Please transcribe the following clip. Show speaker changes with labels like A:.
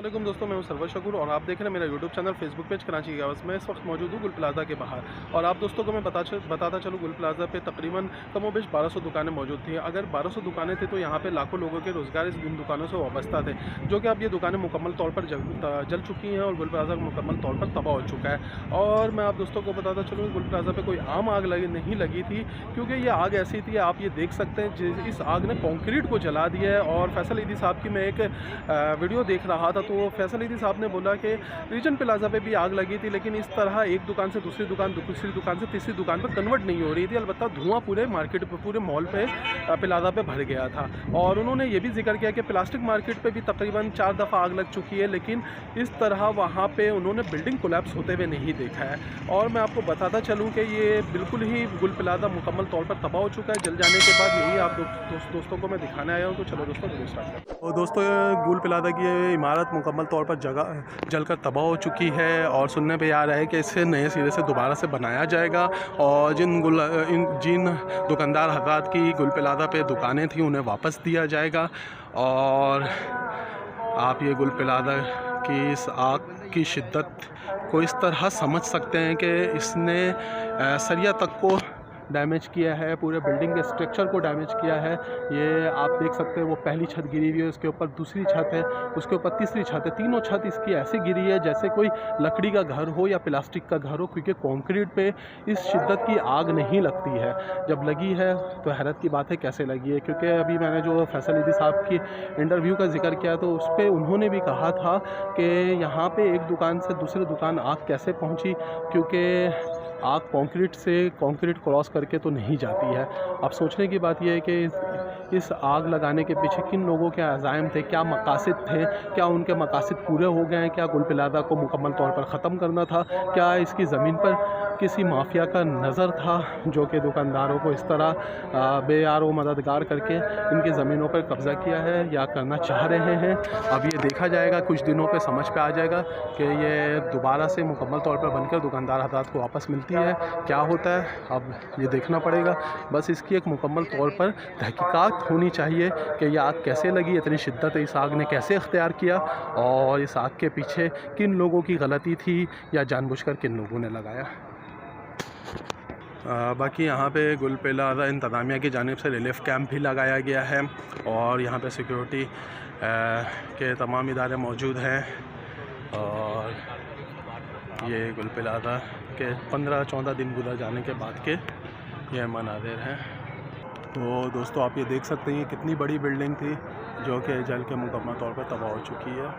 A: वालेकुम दोस्तों, मैं हूं सरवर शकूर और आप देख रहे हैं मेरा YouTube channel Facebook page Karachi की आवाज़ में। इस वक्त मौजूद हूं गुल प्लाजा के बाहर और आप दोस्तों को मैं बताता चलूँ गुल प्लाजा पे तकरीबन कमोबेश 1200 दुकानें मौजूद थी। अगर 1200 दुकानें थी तो यहाँ पे लाखों लोगों के रोज़गार इन दुकानों से वाबस्ता थे, जो कि अब ये दुकानें मुकम्मल तौर पर जल चुकी हैं और गुल प्लाजा मुकम्मल तौर पर तबाह हो चुका है। और मैं आप दोस्तों को बताता चलूँ गुल प्लाजा पर कोई आम आग नहीं लगी थी, क्योंकि ये आग ऐसी थी, आप ये देख सकते हैं इस आग ने कॉन्क्रीट को जला दिया है। और फैसल ईदी साहब की मैं एक वीडियो देख रहा था, तो फैसल ईदी साहब ने बोला कि रीजन प्लाजा पे भी आग लगी थी, लेकिन इस तरह एक दुकान से दूसरी दुकान से तीसरी दुकान पर कन्वर्ट नहीं हो रही थी। अलबत्ता धुआं पूरे मार्केट पे, पूरे मॉल पे, प्लाजा पे भर गया था। और उन्होंने ये भी जिक्र किया कि प्लास्टिक मार्केट पे भी तकरीबन 4 दफ़ा आग लग चुकी है, लेकिन इस तरह वहाँ पे उन्होंने बिल्डिंग कोलैप्स होते हुए नहीं देखा है। और मैं आपको बताता चलूँ कि ये बिल्कुल ही गुल प्लाजा मुकम्मल तौर पर तबाह हो चुका है। जल जाने के बाद यही आप दोस्तों को मैं दिखाने आया हूँ। तो चलो दोस्तों वीडियो स्टार्ट करते हैं। और दोस्तों गुल प्लाजा की ये इमारत मुकम्मल तौर पर जलकर तबाह हो चुकी है और सुनने पे आ रहा है कि इसे नए सिरे से दोबारा से बनाया जाएगा। और जिन दुकानदार हज़रात की गुल प्लाजा पे दुकानें थी उन्हें वापस दिया जाएगा। और आप ये गुल प्लाजा की इस आग की शिद्दत को इस तरह समझ सकते हैं कि इसने सरिया तक को डैमेज किया है, पूरे बिल्डिंग के स्ट्रक्चर को डैमेज किया है। ये आप देख सकते हैं, वो पहली छत गिरी हुई है, उसके ऊपर दूसरी छत है, उसके ऊपर तीसरी छत है। तीनों छत इसकी ऐसी गिरी है जैसे कोई लकड़ी का घर हो या प्लास्टिक का घर हो, क्योंकि कंक्रीट पे इस शिद्दत की आग नहीं लगती है। जब लगी है तो हैरत की बात है कैसे लगी है, क्योंकि अभी मैंने जो फैसल ईदी साहब की इंटरव्यू का जिक्र किया तो उस पर उन्होंने भी कहा था कि यहाँ पर एक दुकान से दूसरी दुकान आग कैसे पहुँची, क्योंकि आग कंक्रीट क्रॉस करके तो नहीं जाती है। अब सोचने की बात यह है कि इस आग लगाने के पीछे किन लोगों के अज़ाइम थे, क्या मकासद थे, क्या उनके मकासद पूरे हो गए हैं, क्या गुल प्लाजा को मुकम्मल तौर पर ख़त्म करना था, क्या इसकी ज़मीन पर किसी माफिया का नज़र था जो कि दुकानदारों को इस तरह बेयार व मददगार करके इनकी ज़मीनों पर कब्ज़ा किया है या करना चाह रहे हैं। अब ये देखा जाएगा, कुछ दिनों पे समझ पे आ जाएगा कि ये दोबारा से मुकम्मल तौर पर बनकर दुकानदार हज़रात को वापस मिलती है, क्या होता है अब ये देखना पड़ेगा। बस इसकी एक मुकम्मल तौर पर तहकीकात होनी चाहिए कि यह आग कैसे लगी, इतनी शिद्दत इस आग ने कैसे इख्तियार किया और इस आग के पीछे किन लोगों की गलती थी या जानबूझकर किन लोगों ने लगाया। बाकी यहाँ पे गुल प्लाजा इंतज़ामिया की जानिब से रिलीफ कैंप भी लगाया गया है और यहाँ पे सिक्योरिटी के तमाम इदारे मौजूद हैं। और ये गुल प्लाजा के 15-14 दिन गुजर जाने के बाद के ये मनाज़िर हैं। तो दोस्तों आप ये देख सकते हैं कितनी बड़ी बिल्डिंग थी जो कि जल के मुकम्मल तौर पर तबाह हो चुकी है।